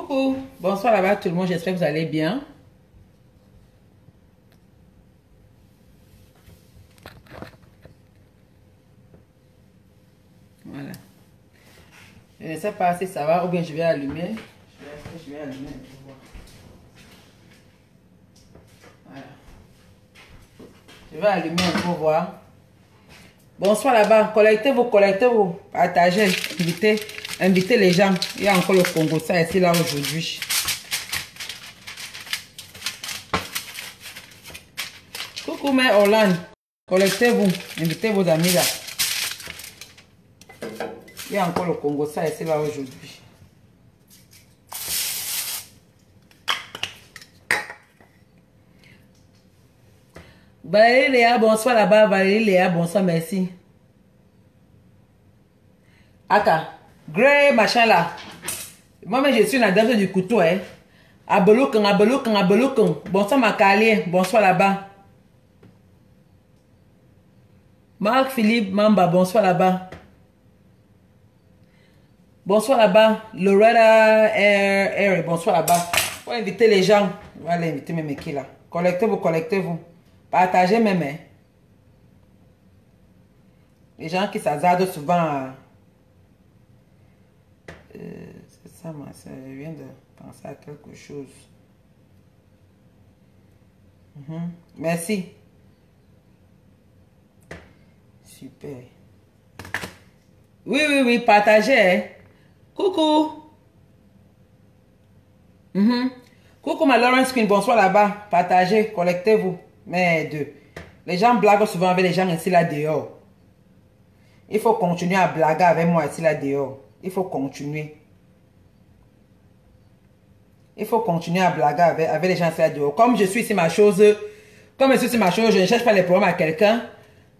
Coucou, bonsoir là-bas tout le monde, j'espère que vous allez bien. Voilà. Je ne sais pas si ça va ou bien je vais allumer. Je vais allumer pour voir. Voilà. Je vais allumer pour voir. Bonsoir là-bas, connectez-vous, partagez, invitez les gens. Il y a encore le Congo, ça ici là aujourd'hui. Coucou, mais Hollande, connectez-vous, invitez vos amis là. Il y a encore le Congo, ça ici là aujourd'hui. Valérie Léa, bonsoir là-bas. Valérie Léa, bonsoir, merci. Aka, Grey, machin là. Moi-même, je suis la danse du couteau, hein. Abeloukan, abeloukan, abeloukan. Bonsoir, Macalier, bonsoir là-bas. Marc-Philippe Mamba, bonsoir là-bas. Bonsoir là-bas. Loretta R, bonsoir là-bas. Faut inviter les gens. On va aller inviter mes mecs là. Connectez-vous, connectez-vous. Partagez même. Hein. Les gens qui s'hasardent souvent. C'est ça, moi. Je viens de penser à quelque chose. Merci. Super. Oui, oui, oui, partagez. Hein. Coucou. Coucou, ma Lawrence Queen, bonsoir là-bas. Partagez, connectez-vous. Mais les gens blaguent souvent avec les gens ici là dehors. Il faut continuer à blaguer avec moi ici là dehors. Il faut continuer. Il faut continuer à blaguer avec les gens ici là dehors. Comme je suis ici ma chose, je ne cherche pas les problèmes à quelqu'un.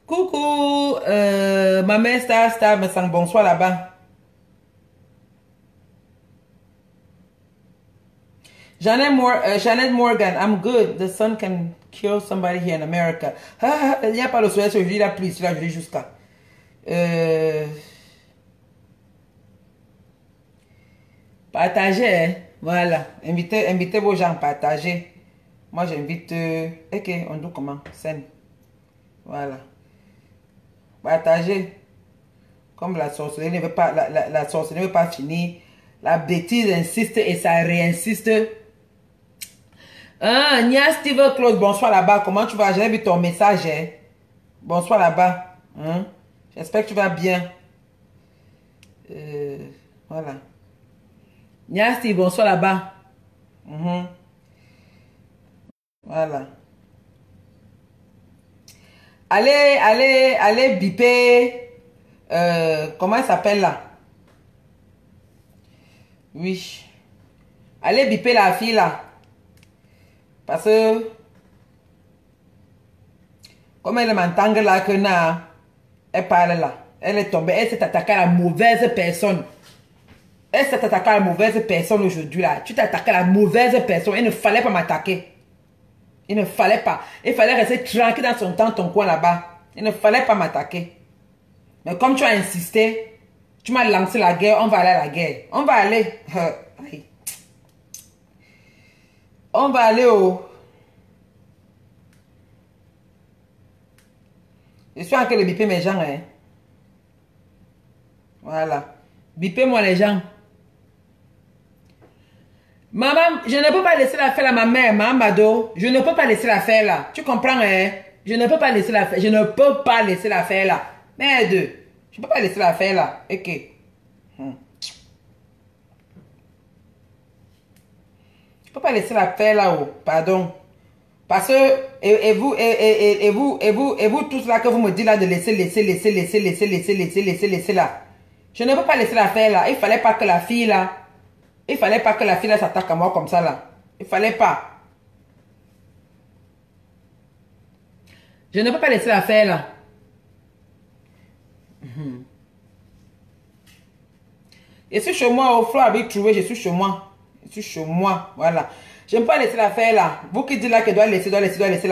Coucou, ma mère Star, me sent bonsoir là-bas. Janet Morgan, I'm good. The sun can kill somebody here in America. Il n'y a pas le soleil aujourd'hui, la pluie, là, je dis jusqu'à. Partagez, hein? Voilà. Invitez vos gens, partagez. Moi, j'invite. Ok, on dit comment? Scène. Voilà. Partagez. Comme la sorcellerie ne veut pas, la sorcellerie ne veut pas finir. La bêtise insiste et ça réinsiste. Ah, Nia Steve Claude, bonsoir là-bas. Comment tu vas? J'ai vu ton message. Hein? Bonsoir là-bas. Hein? J'espère que tu vas bien. Voilà. Nia Steve, bonsoir là-bas. Voilà. Allez biper. Comment elle s'appelle là? Oui. Allez biper la fille là. Parce que comme elle m'entend là que elle parle là. Elle est tombée. Elle s'est attaquée à la mauvaise personne. Elle s'est attaquée à la mauvaise personne aujourd'hui là. Tu t'es attaqué à la mauvaise personne. Il ne fallait pas m'attaquer. Il ne fallait pas. Il fallait rester tranquille dans ton coin là-bas. Il ne fallait pas m'attaquer. Mais comme tu as insisté, tu m'as lancé la guerre. On va aller à la guerre. On va aller. On va aller au... Je suis en train de biper mes gens. Hein. Voilà. Bipez-moi les gens. Maman, je ne peux pas laisser la faire à ma mère, maman Mado. Je ne peux pas laisser la faire là. Tu comprends, hein? Je ne peux pas laisser la faire. Je ne peux pas laisser la faire là. Merde. Je ne peux pas laisser la faire là. Ok. Je ne peux pas laisser la faire là-haut. Pardon. Parce que, et vous tous là que vous me dites là de laisser là. Je ne peux pas laisser la faire là. Il fallait pas que la fille là. Il fallait pas que la fille là s'attaque à moi comme ça là. Il fallait pas. Je ne peux pas laisser la faire là. Je suis chez moi au Flow avec trouvé, je suis chez moi. Je suis chez moi, voilà. Je ne peux pas laisser la faire là. Vous qui dites là que doit laisser là.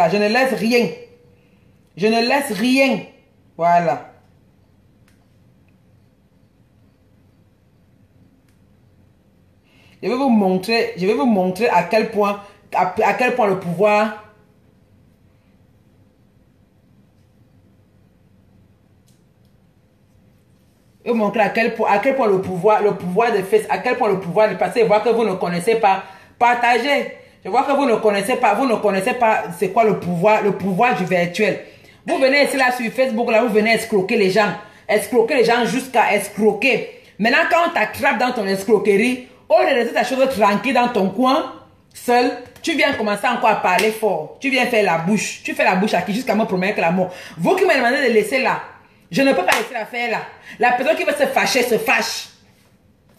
Je ne laisse rien. Je ne laisse rien. Voilà. Je vais vous montrer à quel point le pouvoir... Je vais vous montrer à quel point le pouvoir de Facebook, à quel point le pouvoir de passer, voir que vous ne connaissez pas, partagez. Je vois que vous ne connaissez pas c'est quoi le pouvoir du virtuel. Vous venez ici là sur Facebook, là, vous venez escroquer les gens jusqu'à escroquer. Maintenant, quand on t'attrape dans ton escroquerie, au lieu de laisser ta chose tranquille dans ton coin, seul, tu viens commencer encore à parler fort. Tu viens faire la bouche. Tu fais la bouche à qui jusqu'à me promettre la mort. Vous qui me demandez de laisser là, je ne peux pas laisser la faire là. La personne qui veut se fâcher, se fâche.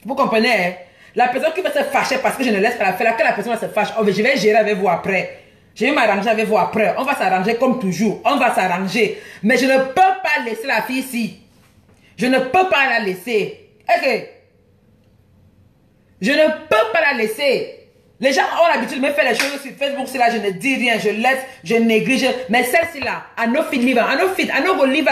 Vous comprenez, hein? La personne qui va se fâcher parce que je ne laisse pas la faire, là, que la personne va se fâcher, oh, je vais gérer avec vous après. Je vais m'arranger avec vous après. On va s'arranger comme toujours. On va s'arranger. Mais je ne peux pas laisser la fille ici. Je ne peux pas la laisser. Ok. Je ne peux pas la laisser. Les gens ont l'habitude de me faire les choses sur Facebook. C'est là, je ne dis rien. Je laisse, je néglige. Mais celle-ci là, I no fit live. I no fit. I no go live.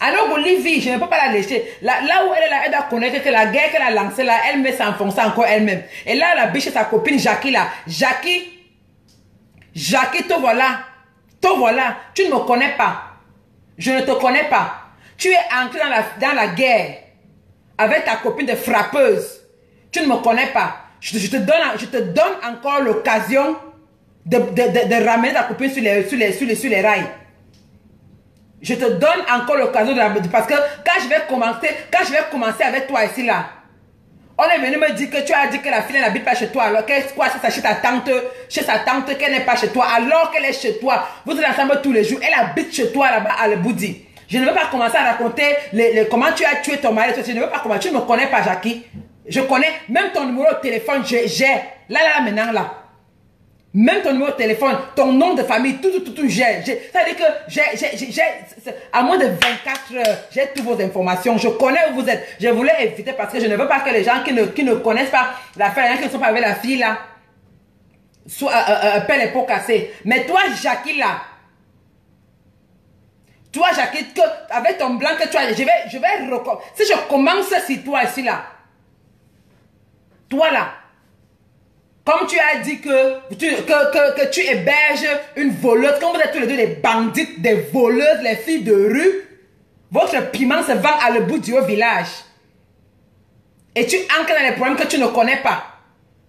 Alors, Bolivie, je ne peux pas la laisser. Là où elle est là, elle doit connaître que la guerre qu'elle a lancée là, elle met s'enfoncer encore elle-même. Et là, la biche, sa copine Jackie là. Jackie, te voilà. Te voilà. Tu ne me connais pas. Je ne te connais pas. Tu es entré dans la guerre avec ta copine de frappeuse. Tu ne me connais pas. Je te donne encore l'occasion de ramener ta copine sur les rails. Je te donne encore l'occasion parce que quand je vais commencer avec toi ici là, on est venu me dire que tu as dit que la fille n'habite pas chez toi, alors qu'est-ce quoi c'est chez sa tante qu'elle n'est pas chez toi, alors qu'elle est chez toi. Vous êtes ensemble tous les jours, elle habite chez toi là-bas à Leboudi. Je ne veux pas commencer à raconter comment tu as tué ton mari. Je ne veux pas comment tu ne me connais pas, Jackie. Je connais même ton numéro de téléphone, j'ai là maintenant là. Même ton numéro de téléphone, ton nom de famille, tout, j'ai. Ça veut dire que à moins de 24 heures, j'ai toutes vos informations. Je connais où vous êtes. Je voulais éviter parce que je ne veux pas que les gens qui ne connaissent pas l'affaire, qui ne sont pas avec la fille là, paient les pots cassés. Mais toi, Jackie là, avec ton blanc que tu as, je vais si je commence sur toi ici là, toi là, comme tu as dit que tu héberges une voleuse, comme vous êtes tous les deux des bandites, des voleuses, les filles de rue, votre piment se vend à le bout du haut village. Et tu entres dans les problèmes que tu ne connais pas.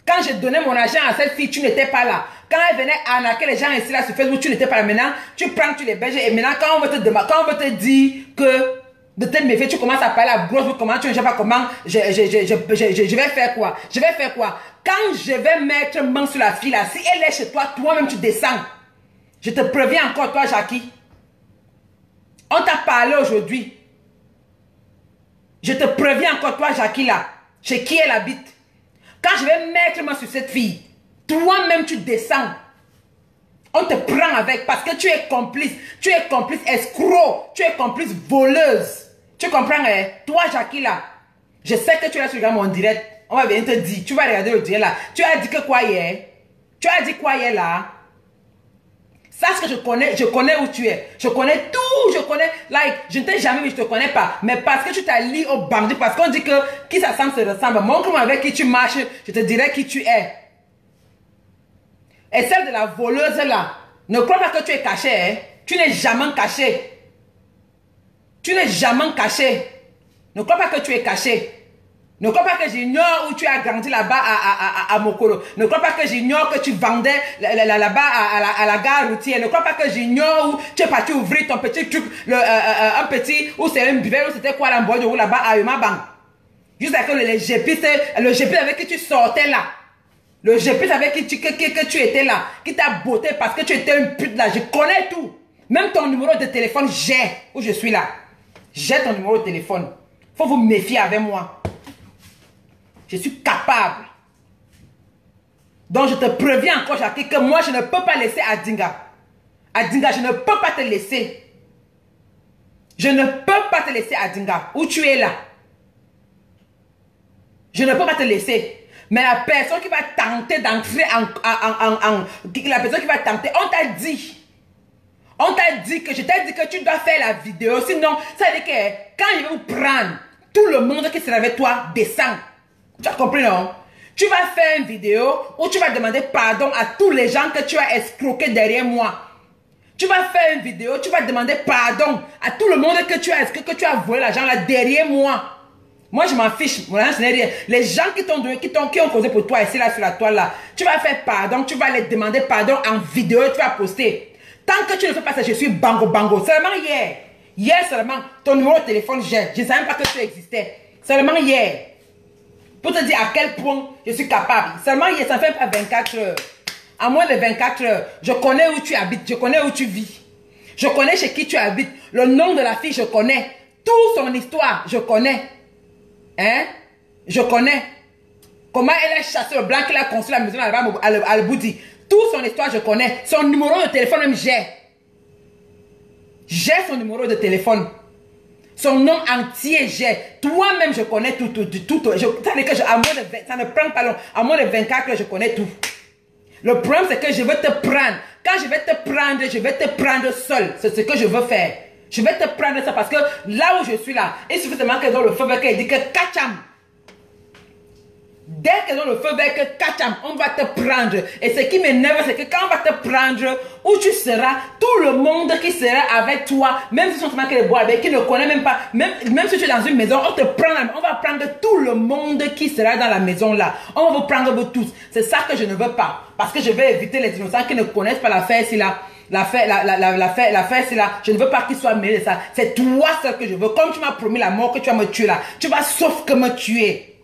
Quand je donnais mon argent à cette fille, tu n'étais pas là. Quand elle venait arnaquer les gens ici là sur Facebook, tu n'étais pas là. Maintenant, tu prends, tu les héberges. Et maintenant, quand on veut te dire que de tes méfaits, tu commences à parler à grosse, comment tu ne sais pas comment, je vais faire quoi? Je vais faire quoi? Quand je vais mettre main sur la fille là, si elle est chez toi, toi-même tu descends. Je te préviens encore, toi, Jackie. On t'a parlé aujourd'hui. Je te préviens encore, toi, Jackie là, chez qui elle habite. Quand je vais mettre main sur cette fille, toi-même tu descends. On te prend avec parce que tu es complice escroc, tu es complice voleuse. Tu comprends, hein? Toi, Jackie, là, je sais que tu es sur mon direct. On va venir te dire, tu vas regarder le direct là. Tu as dit que quoi hier? Tu as dit quoi hier là? Sache que je connais où tu es. Je connais tout, je ne t'ai jamais vu, je te connais pas. Mais parce que tu t'as lié au bandit, parce qu'on dit que qui s'assemble se ressemble. Montre-moi avec qui tu marches, je te dirai qui tu es. Et celle de la voleuse là, ne crois pas que tu es caché, hein? Tu n'es jamais caché. Tu n'es jamais caché. Ne crois pas que tu es caché. Ne crois pas que j'ignore où tu as grandi là-bas à Mokolo. Ne crois pas que j'ignore que tu vendais là-bas à la gare routière. Ne crois pas que j'ignore où tu es parti ouvrir ton petit truc, un petit, où c'est un buvette, où c'était quoi là-bas à Yumabang. Jusqu'à que le GP avec qui tu sortais là. Le GP avec qui que tu étais là, qui t'a botté parce que tu étais une pute là. Je connais tout. Même ton numéro de téléphone, j'ai où je suis là. J'ai ton numéro de téléphone. Faut vous méfier avec moi. Je suis capable. Donc je te préviens encore, Jackie, que moi je ne peux pas laisser Adinga. Adinga, je ne peux pas te laisser. Je ne peux pas te laisser, Adinga. Où tu es là. Je ne peux pas te laisser. Mais la personne qui va tenter d'entrer la personne qui va tenter, on t'a dit. On t'a dit que je t'ai dit que tu dois faire la vidéo. Sinon, ça veut dire que quand je vais vous prendre, tout le monde qui sera avec toi descend. Tu as compris, non? Tu vas faire une vidéo où tu vas demander pardon à tous les gens que tu as escroqués derrière moi. Tu vas faire une vidéo, tu vas demander pardon à tout le monde que tu as volé l'argent là derrière moi. Moi, je m'en fiche. Moi, je n'ai rien. Les gens qui ont causé pour toi ici, là, sur la toile, là, tu vas faire pardon, tu vas les demander pardon en vidéo, tu vas poster. Tant que tu ne fais pas ça, je suis bango bango. Seulement hier. Hier seulement, ton numéro de téléphone, je ne savais même pas que tu existais. Seulement hier. Pour te dire à quel point je suis capable. Seulement hier, ça fait pas 24 heures. À moins de 24 heures, je connais où tu habites, je connais où tu vis. Je connais chez qui tu habites. Le nom de la fille, je connais. Toute son histoire, je connais. Hein? Je connais. Comment elle a chassé le blanc qu'il a construit la maison là-bas à Alboudi. Toute son histoire, je connais. Son numéro de téléphone, même j'ai. J'ai son numéro de téléphone. Son nom entier, j'ai. Toi-même, je connais tout. Ça ne prend pas long. À moins de 24 heures, je connais tout. Le problème, c'est que je veux te prendre. Quand je vais te prendre seul. C'est ce que je veux faire. Je vais te prendre ça parce que là où je suis là, il suffit seulement qu'elles ont le feu vert, qu'elles disent que Kacham. Dès qu'elles ont le feu vert, que Kacham, on va te prendre. Et ce qui m'énerve, c'est que quand on va te prendre, où tu seras, tout le monde qui sera avec toi, même si ce sont seulement que les bois avec, qui ne connaissent même pas, même si tu es dans une maison, on va prendre tout le monde qui sera dans la maison là. On va vous prendre vous tous. C'est ça que je ne veux pas. Parce que je vais éviter les innocents qui ne connaissent pas l'affaire ici là. L'affaire, c'est là. Je ne veux pas qu'il soit mêlé de ça. C'est toi seul que je veux. Comme tu m'as promis la mort que tu vas me tuer là. Tu vas sauf que me tuer.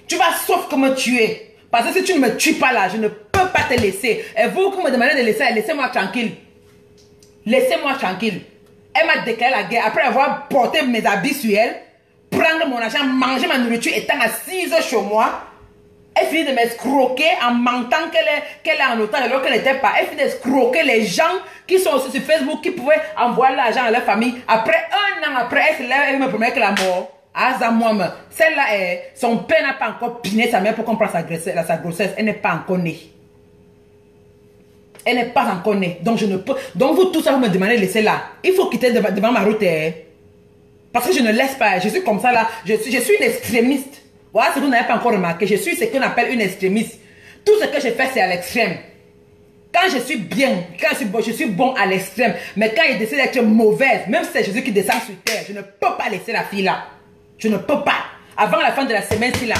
Tu vas sauf que me tuer. Parce que si tu ne me tues pas là, je ne peux pas te laisser. Et vous qui me demandez de laisser, laissez-moi tranquille. Laissez-moi tranquille. Elle m'a déclaré la guerre après avoir porté mes habits sur elle, prendre mon argent, manger ma nourriture étant assise chez moi. Elle finit de m'escroquer en mentant qu'elle est en otage alors qu'elle n'était pas. Elle finit d'escroquer les gens qui sont aussi sur Facebook qui pouvaient envoyer l'argent à leur famille. Après un an après, elle se lève, elle me promet que la mort. Celle-là, son père n'a pas encore piné sa mère pour comprendre sa grossesse. Elle n'est pas encore née. Elle n'est pas encore née. Donc je ne peux. Donc vous tous ça vous me demandez de laisser là. Il faut quitter devant ma route. Parce que je ne laisse pas. Je suis comme ça là. Je suis une extrémiste. Voilà ce que vous n'avez pas encore remarqué. Je suis ce qu'on appelle une extrémiste. Tout ce que je fais, c'est à l'extrême. Quand je suis bien, quand je suis bon à l'extrême. Mais quand il décide d'être mauvaise, même si c'est Jésus qui descend sur terre, je ne peux pas laisser la fille là. Je ne peux pas. Avant la fin de la semaine, c'est là.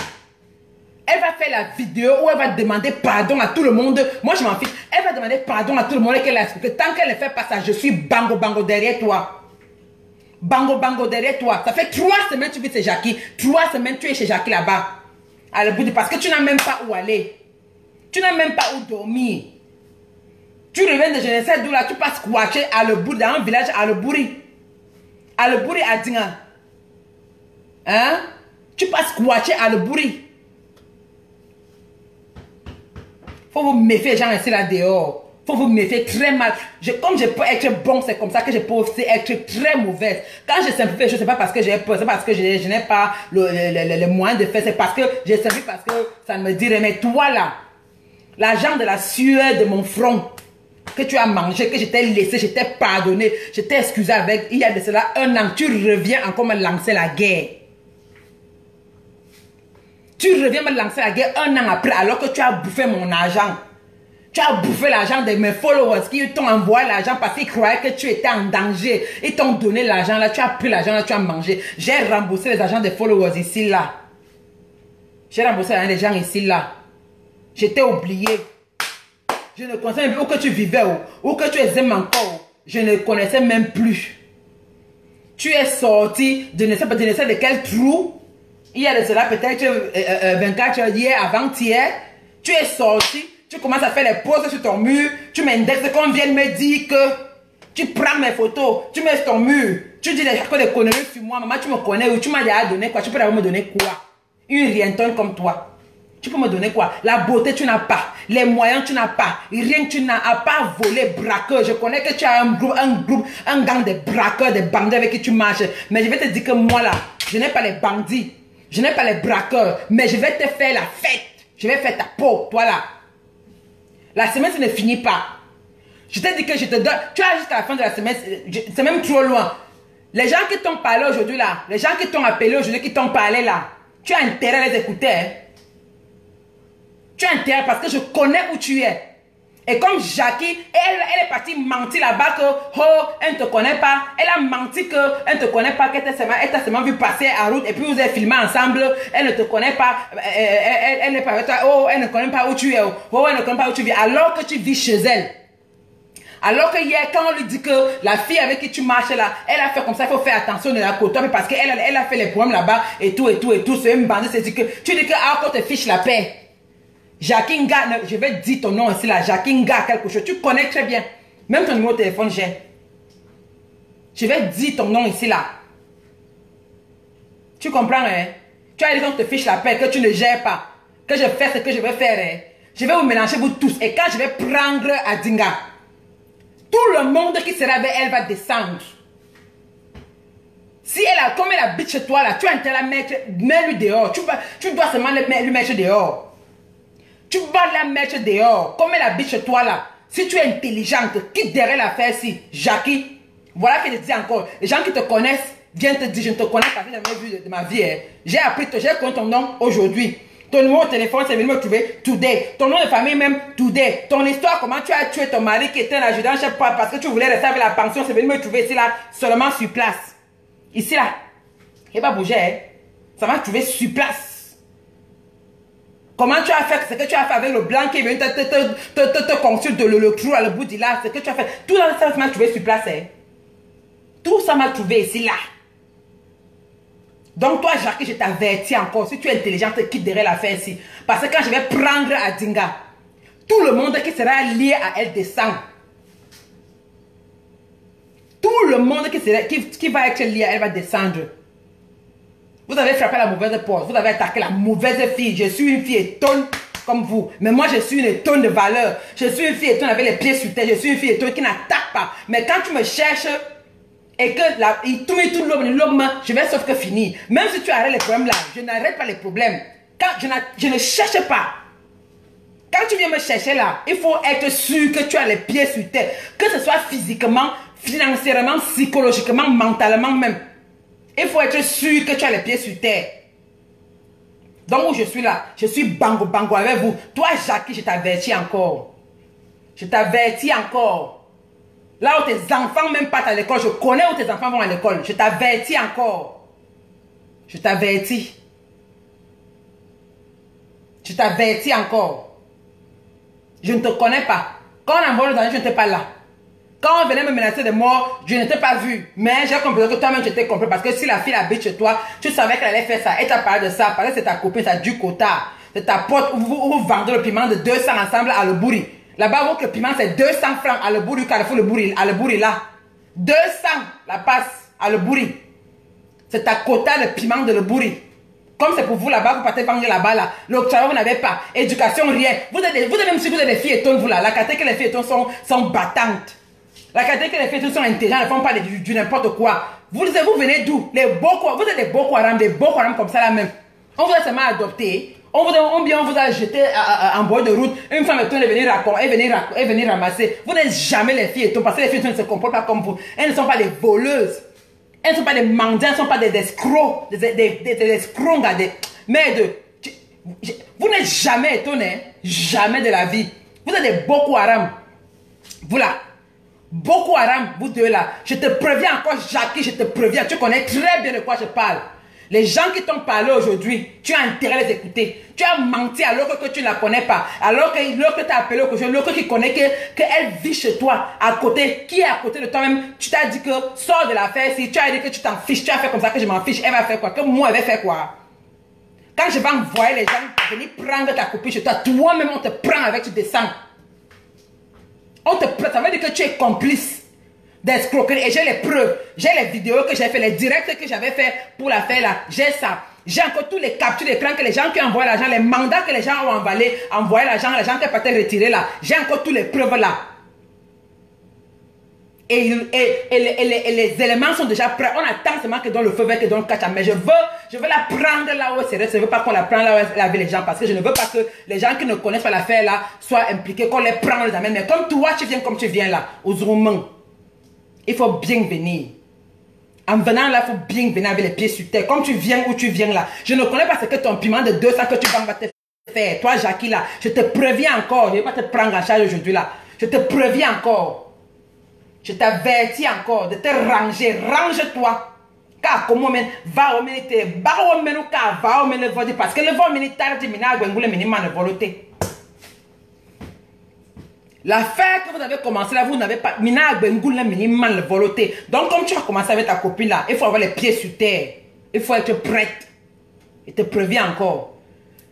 Elle va faire la vidéo où elle va demander pardon à tout le monde. Moi, je m'en fiche. Elle va demander pardon à tout le monde qu'elle a expliqué. Tant qu'elle ne fait pas ça, je suis bango bango derrière toi. Bango bango derrière toi. Ça fait 3 semaines que tu vis chez Jackie. 3 semaines tu es chez Jackie là-bas. À le bout de parce que tu n'as même pas où aller. Tu n'as même pas où dormir. Tu reviens de je ne sais d'où là. Tu passes squatter à le bout dans un village à le bourri. À le bourri à Dinga. Hein? Tu passes squatter à le bourri. Faut vous méfier, gens ici là dehors. Faut vous méfier très mal. Comme je peux être bon, c'est comme ça que je peux aussi être très mauvaise. Quand je simplifie les choses, c'est pas parce que j'ai peur, c'est parce que je n'ai pas le moyen de faire. C'est parce que j'ai simplifié parce que ça ne me dirait. Mais toi là, l'argent de la sueur de mon front que tu as mangé, que je t'ai laissé, je t'ai pardonné, je t'ai excusé avec, il y a de cela 1 an, tu reviens encore me lancer la guerre. Tu reviens me lancer la guerre 1 an après alors que tu as bouffé mon argent. Tu as bouffé l'argent de mes followers qui t'ont envoyé l'argent parce qu'ils croyaient que tu étais en danger. Ils t'ont donné l'argent là, tu as pris l'argent là, tu as mangé. J'ai remboursé les argents des followers ici là. J'ai remboursé l'argent des gens ici là. Je t'ai oublié. Je ne connaissais même plus où que tu vivais où que tu es encore. Je ne connaissais même plus. Tu es sorti de ne sais pas de quel trou. Il y a de cela peut-être 24 heures hier, avant-hier. Tu es sorti. Tu commences à faire les poses sur ton mur. Tu m'indexes qu'on vienne me dire que tu prends mes photos. Tu mets sur ton mur. Tu dis des conneries sur moi. Maman, tu me connais ou tu m'as déjà donné quoi? Tu peux me donner quoi? Une rientonne comme toi. Tu peux me donner quoi? La beauté, tu n'as pas. Les moyens, tu n'as pas. Rien, tu n'as pas volé, braqueur. Je connais que tu as un gang de braqueurs, de bandits avec qui tu marches. Mais je vais te dire que moi là, je n'ai pas les bandits. Je n'ai pas les braqueurs. Mais je vais te faire la fête. Je vais faire ta peau, toi là. La semaine, ça ne finit pas. Je t'ai dit que je te donne. Tu as jusqu'à la fin de la semaine. C'est même trop loin. Les gens qui t'ont parlé aujourd'hui là. Les gens qui t'ont appelé aujourd'hui, qui t'ont parlé là. Tu as intérêt à les écouter. Hein? Tu as intérêt parce que je connais où tu es. Et comme Jackie, elle est partie mentir là-bas que, oh, elle ne te connaît pas. Elle a menti qu'elle ne te connaît pas, qu'elle t'a seulement vu passer à route et puis vous avez filmé ensemble. Elle ne te connaît pas. Elle n'est pas avec toi. Oh, elle ne connaît pas où tu es. Oh, elle ne connaît pas où tu vis. Alors que tu vis chez elle. Alors que hier, quand on lui dit que la fille avec qui tu marches là, elle a fait comme ça, il faut faire attention de la côte, parce qu'elle a fait les problèmes là-bas et tout. C'est une bandit, c'est dit que tu dis que quand te fiche la paix. Jackie Nga, je vais dire ton nom ici là, Jackie Nga, quelque chose. Tu connais très bien. Même ton numéro de téléphone, j'ai. Je vais dire ton nom ici là. Tu comprends, hein? Tu as dit qu'on te fiche la paix, que tu ne gères pas, que je fais ce que je vais faire, hein? Je vais vous mélanger vous tous. Et quand je vais prendre Adinga, tout le monde qui sera avec elle va descendre. Si elle a, comme elle habite chez toi là, tu as intérêt à la mettre, mets-lui dehors. Tu dois seulement lui mettre dehors. Tu vas la mettre dehors. Comme elle habite chez toi là. Si tu es intelligente, quitte derrière l'affaire si Jackie. Voilà que je dis encore. Les gens qui te connaissent viennent te dire, je ne te connais pas, je n'ai jamais vu de ma vie. Hein. J'ai connu ton nom aujourd'hui. Ton numéro de téléphone, c'est venu me trouver today. Ton nom de famille même, today. Ton histoire, comment tu as tué ton mari qui était un adjudant, je sais pas, parce que tu voulais rester avec la pension, c'est venu me trouver ici là, seulement sur place. Ici là. Il va bouger, hein. Ça m'a trouvé sur place. Comment tu as fait ce que tu as fait avec le blanc qui est venu te consulte le trou à le bout du là, ce que tu as fait. Tout ça m'a trouvé sur place. Hein. Tout ça m'a trouvé ici là. Donc toi, Jackie, je t'avertis encore. Si tu es intelligente, quitte derrière l'affaire ici. Parce que quand je vais prendre Adinga, tout le monde qui sera lié à elle descend. Tout le monde qui va être lié à elle va descendre. Vous avez frappé la mauvaise porte. Vous avez attaqué la mauvaise fille. Je suis une fille étonne comme vous. Mais moi, je suis une étonne de valeur. Je suis une fille étonne avec les pieds sur terre. Je suis une fille étonne qui n'attaque pas. Mais quand tu me cherches et que il tourne l'homme, je vais sauf que finir. Même si tu arrêtes les problèmes là, je n'arrête pas les problèmes. Quand je ne cherche pas. Quand tu viens me chercher là, il faut être sûr que tu as les pieds sur terre. Que ce soit physiquement, financièrement, psychologiquement, mentalement même. Il faut être sûr que tu as les pieds sur terre. Donc où je suis là, je suis bango avec vous. Toi Jackie, je t'avertis encore. Je t'avertis encore. Là où tes enfants même partent à l'école, je connais où tes enfants vont à l'école. Je t'avertis encore. Je t'avertis. Je t'avertis encore. Je ne te connais pas. Quand on envoie le danger, je n'étais pas là. Quand on venait me menacer de mort, je ne t'ai pas vu. Mais j'ai compris que toi-même, tu t'es compris. Parce que si la fille habite chez toi, tu savais qu'elle allait faire ça. Et tu as parlé de ça. Parce que c'est ta copine, c'est du quota. C'est ta pote où vous vendez le piment de 200 ensemble à le bourri. Là-bas, votre piment, c'est 200 francs à le bourri, Carrefour le bourri, à le bourri là. 200 la passe à le bourri. C'est ta quota de piment de le bourri. Comme c'est pour vous là-bas, vous partez vendre là-bas là. Le travail, vous n'avez pas. Éducation, rien. Vous êtes même si vous êtes des filles étonnes, vous là. La qualité que les filles étonnes sont battantes. La qualité que les filles sont intelligentes, elles ne font pas du n'importe quoi. Vous venez d'où? Vous êtes des Boko Haram comme ça là même. On vous a seulement adopté. On vous a jeté en bord de route. Une femme étonne est venir ramasser. Vous n'êtes jamais les filles étonnes parce que les filles étonnes ne se comportent pas comme vous. Elles ne sont pas des voleuses. Elles ne sont pas des mendiants, elles ne sont pas des escrocs. Des escrocs, vous n'êtes jamais étonnés. Jamais de la vie. Vous êtes des Boko Haram. Vous là. Boko Haram, vous deux là. Je te préviens encore, Jackie, je te préviens. Tu connais très bien de quoi je parle. Les gens qui t'ont parlé aujourd'hui, tu as intérêt à les écouter. Tu as menti alors que tu ne la connais pas. Alors que tu as appelé l'autre qui connaît qu'elle vit chez toi, à côté, qui est à côté de toi-même. Tu t'as dit que sors de l'affaire. Si tu as dit que tu t'en fiches, tu as fait comme ça que je m'en fiche. Elle va faire quoi? Que moi, elle va faire quoi? Quand je vais envoyer les gens venir prendre ta copine chez toi, toi-même on te prend avec, tu descends. Ça veut dire que tu es complice d'escroquerie. Et j'ai les preuves. J'ai les vidéos que j'ai fait, les directs que j'avais fait pour l'affaire là. J'ai ça. J'ai encore tous les captures d'écran que les gens qui envoient l'argent, les mandats que les gens ont envoyé l'argent, les gens qui peuvent être retirés là. J'ai encore tous les preuves là. Et les éléments sont déjà prêts. On attend seulement que dans le feu vert, que dans le catch. Mais je veux la prendre là où c'est. Je ne veux pas qu'on la prenne là où elle avait les gens. Parce que je ne veux pas que les gens qui ne connaissent pas l'affaire là soient impliqués, qu'on les prenne, on les amène. Mais comme toi, tu viens comme tu viens là, aux Romains, il faut bien venir. En venant là, il faut bien venir avec les pieds sur terre. Comme tu viens où tu viens là. Je ne connais pas ce que ton piment de 200 que tu vas te faire. Toi, Jackie, là, je te préviens encore. Je ne vais pas te prendre en charge aujourd'hui, là. Je te préviens encore. Je t'avertis encore de te ranger. Range-toi. Car comment va au minute, va au minute, va au minute, parce que le vent minute tarde, le volonté. L'affaire que vous avez commencé là, vous n'avez pas. Le volonté. Donc, comme tu as commencé avec ta copine là, il faut avoir les pieds sur terre. Il faut être prête. Je te préviens encore.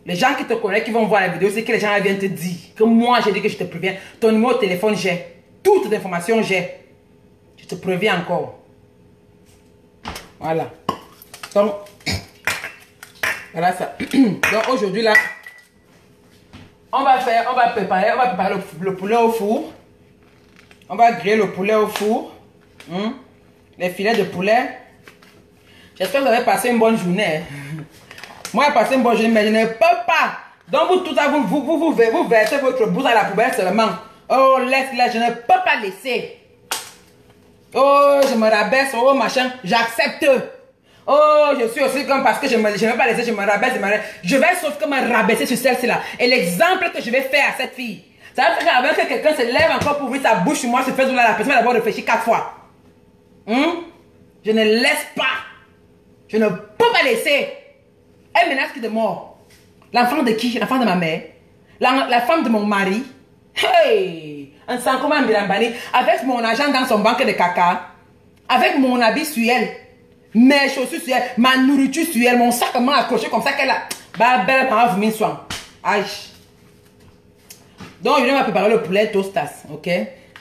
Les gens qui te connaissent, qui vont voir la vidéo, c'est que les gens viennent te dire que moi j'ai dit que je te préviens. Ton numéro de téléphone, j'ai. Toutes les informations, j'ai. Je te préviens encore. Voilà. Donc, voilà ça. Donc aujourd'hui là, on va préparer le poulet au four. On va griller le poulet au four. Les filets de poulet. J'espère que vous avez passé une bonne journée. Moi, j'ai passé une bonne journée, mais je ne peux pas. Donc, vous, tout ça, vous versez votre bouse à la poubelle seulement. Oh, laisse-la, je ne peux pas laisser. Oh, je me rabaisse, oh, machin, j'accepte. Oh, je suis aussi comme parce que je ne vais pas laisser, je me rabaisse, je vais sauf que me rabaisser sur celle-ci là. Et l'exemple que je vais faire à cette fille, ça veut dire qu'avant que quelqu'un se lève encore pour ouvrir sa bouche sur moi, se fait la personne va d'abord réfléchir 4 fois. Je ne laisse pas. Je ne peux pas laisser. Elle menace qui de mort. L'enfant de qui? L'enfant de ma mère. La femme de mon mari. Hey! Un sang comme un Mirambani. Avec mon argent dans son banque de caca. Avec mon habit sur elle. Mes chaussures sur elle. Ma nourriture sur elle. Mon sac m'a accroché comme ça qu'elle a. Bah, belle maman, vous m'y soin. Aïe. Donc, je vais préparer le poulet tostas. Ok?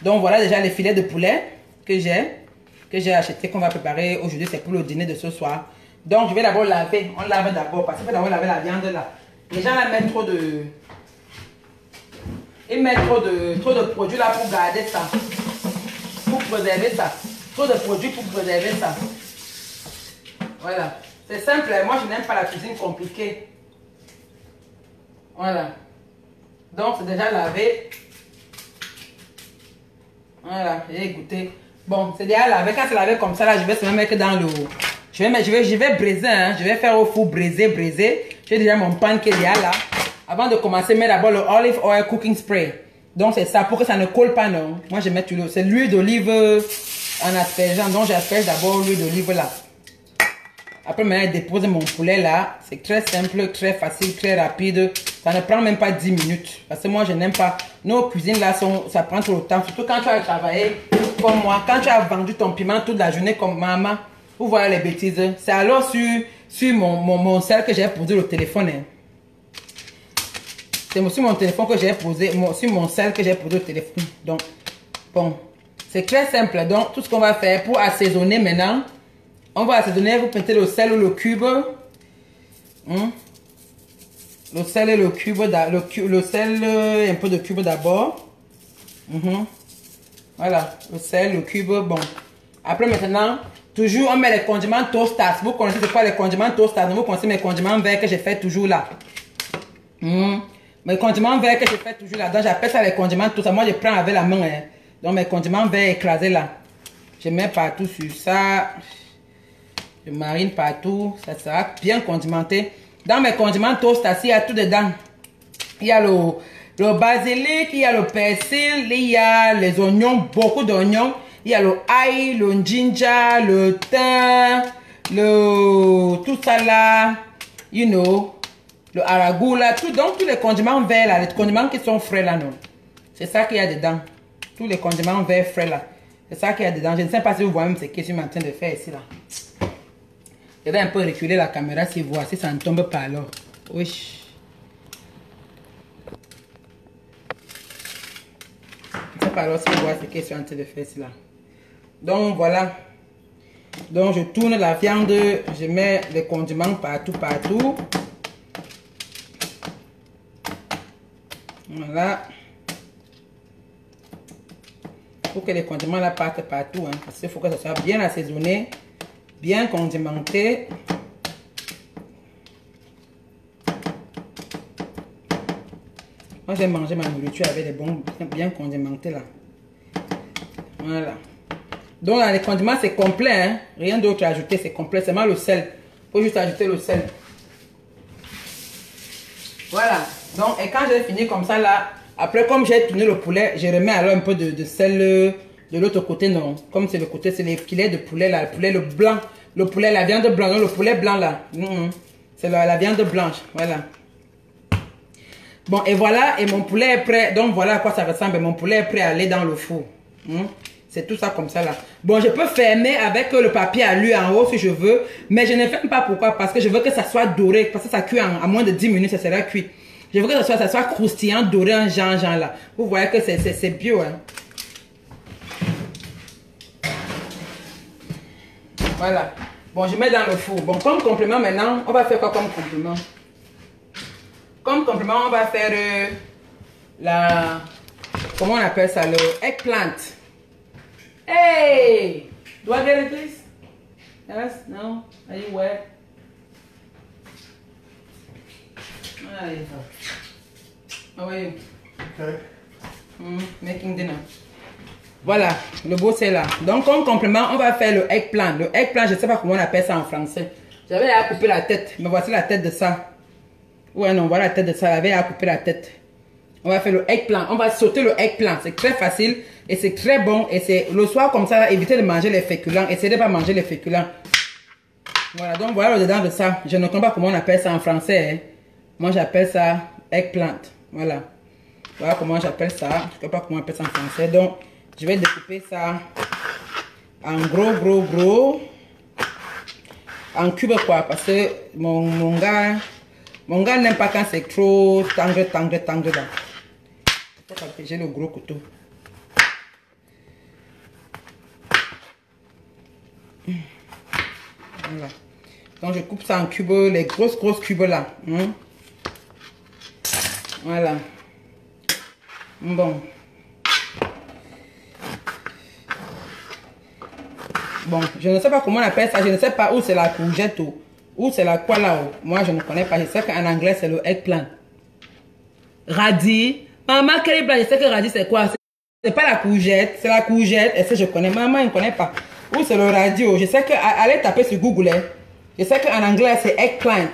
Donc, voilà déjà les filets de poulet que j'ai acheté, qu'on va préparer aujourd'hui. C'est pour le dîner de ce soir. Donc, je vais d'abord laver. On lave d'abord parce qu'il faut d'abord laver la viande là. Les gens là mettent trop de... Ils mettent trop de produits là pour garder ça. Pour préserver ça. Trop de produits pour préserver ça. Voilà. C'est simple. Moi, je n'aime pas la cuisine compliquée. Voilà. Donc, c'est déjà lavé. Voilà. J'ai goûté. Bon, c'est déjà lavé. Quand c'est lavé comme ça, là, je vais se mettre dans le... Je vais briser, hein. Je vais faire au four briser. J'ai déjà mon pan qui est là. Avant de commencer, mets d'abord le olive oil cooking spray. Donc c'est ça, pour que ça ne colle pas, non. Moi je mets c'est l'huile d'olive en aspergeant. Donc j'asperge d'abord l'huile d'olive là. Après maintenant, je dépose mon poulet là. C'est très simple, très facile, très rapide. Ça ne prend même pas 10 minutes. Parce que moi je n'aime pas. Nos cuisines là, ça prend trop de temps. Surtout quand tu as travaillé comme moi. Quand tu as vendu ton piment toute la journée comme maman. Vous voyez les bêtises. C'est alors sur mon sel que j'ai posé le téléphone. Hein. C'est sur mon téléphone que j'ai posé, sur mon sel que j'ai posé le téléphone. Donc, bon, c'est très simple. Donc, tout ce qu'on va faire pour assaisonner maintenant, on va assaisonner, vous mettez le sel ou le cube. Le sel et le cube, le sel, un peu de cube d'abord. Voilà, le sel, le cube, bon. Après maintenant, toujours on met les condiments tostas. Vous connaissez c'est quoi les condiments tostas? Vous connaissez mes condiments verts que je fais toujours là. Mes condiments verts que je fais toujours là-dedans, j'appelle ça les condiments tostas. Moi je prends avec la main. Hein. Donc mes condiments verts écrasés là. Je mets partout sur ça. Je marine partout. Ça sera bien condimenté. Dans mes condiments tostas, il y a tout dedans. Il y a le basilic, il y a le persil, il y a les oignons, beaucoup d'oignons. Il y a le ail, le ginger, le thym, tout ça là, you know, le aragout là, tout, donc tous les condiments verts là, les condiments qui sont frais là, non. C'est ça qu'il y a dedans. Tous les condiments verts frais là. C'est ça qu'il y a dedans. Je ne sais pas si vous voyez même ce que je suis en train de faire ici là. Je vais un peu reculer la caméra si vous voyez, si ça ne tombe pas alors. Oui. Je ne sais pas alors si vous voyez ce que je suis en train de faire ici là. Donc voilà. Donc je tourne la viande, je mets les condiments partout. Voilà. Pour que les condiments là partent partout. Hein, parce qu'il faut que ça soit bien assaisonné, bien condimenté. Moi j'ai mangé ma nourriture avec des bons bien condimentés là. Voilà. Donc là, les condiments c'est complet, hein? Rien d'autre à ajouter, c'est complet, seulement le sel. Il faut juste ajouter le sel. Voilà. Donc, et quand j'ai fini comme ça là, après comme j'ai tourné le poulet, je remets alors un peu de sel de l'autre côté, non. Comme c'est le côté, c'est les filets de poulet là, le poulet le blanc. Le poulet, la viande blanche, non, le poulet blanc là. C'est la viande blanche, voilà. Bon, et voilà, et mon poulet est prêt. Donc, voilà à quoi ça ressemble. Mon poulet est prêt à aller dans le four. C'est tout ça comme ça là. Bon, je peux fermer avec le papier alu en haut si je veux. Mais je ne ferme pas. Pourquoi? Parce que je veux que ça soit doré. Parce que ça cuit en moins de 10 minutes, ça sera cuit. Je veux que ça soit croustillant, doré en genre là. Vous voyez que c'est bio. Hein. Voilà. Bon, je mets dans le four. Bon, comme complément maintenant, on va faire quoi comme complément? Comme complément, on va faire la... Comment on appelle ça? Le eggplant. Hey! Do I get it, please? Yes? No? Are you wet? How are you? Okay. Making dinner. Voilà, le beau c'est là. Donc comme complément, on va faire le eggplant. Le eggplant, je ne sais pas comment on appelle ça en français. J'avais à couper la tête, mais voici la tête de ça. Ouais, non, voilà la tête de ça. J'avais à couper la tête. On va faire le eggplant. On va sauter le eggplant. C'est très facile et c'est très bon. Et c'est le soir comme ça, évitez de manger les féculents. Essayez de ne pas manger les féculents. Voilà, donc voilà le dedans de ça. Je ne connais pas comment on appelle ça en français. Hein. Moi, j'appelle ça eggplant. Voilà. Voilà comment j'appelle ça. Je ne sais pas comment on appelle ça en français. Donc, je vais découper ça en gros. En cube quoi. Parce que mon gars n'aime pas quand c'est trop tendre là. J'ai le gros couteau. Voilà. Donc je coupe ça en cubes, les grosses cubes là. Voilà. Bon. Bon, je ne sais pas comment on appelle ça. Je ne sais pas où c'est la courgette ou où c'est la quoi là. Moi, je ne connais pas. Je sais qu'en anglais, c'est le eggplant. Radis. Maman, quel est je sais que radis, c'est quoi? C'est pas la courgette. C'est la courgette. Et ça, je connais. Maman, elle ne connaît pas. Où c'est le radis? Je sais que... Allez taper sur Google. Hein. Je sais qu'en anglais, c'est eggplant.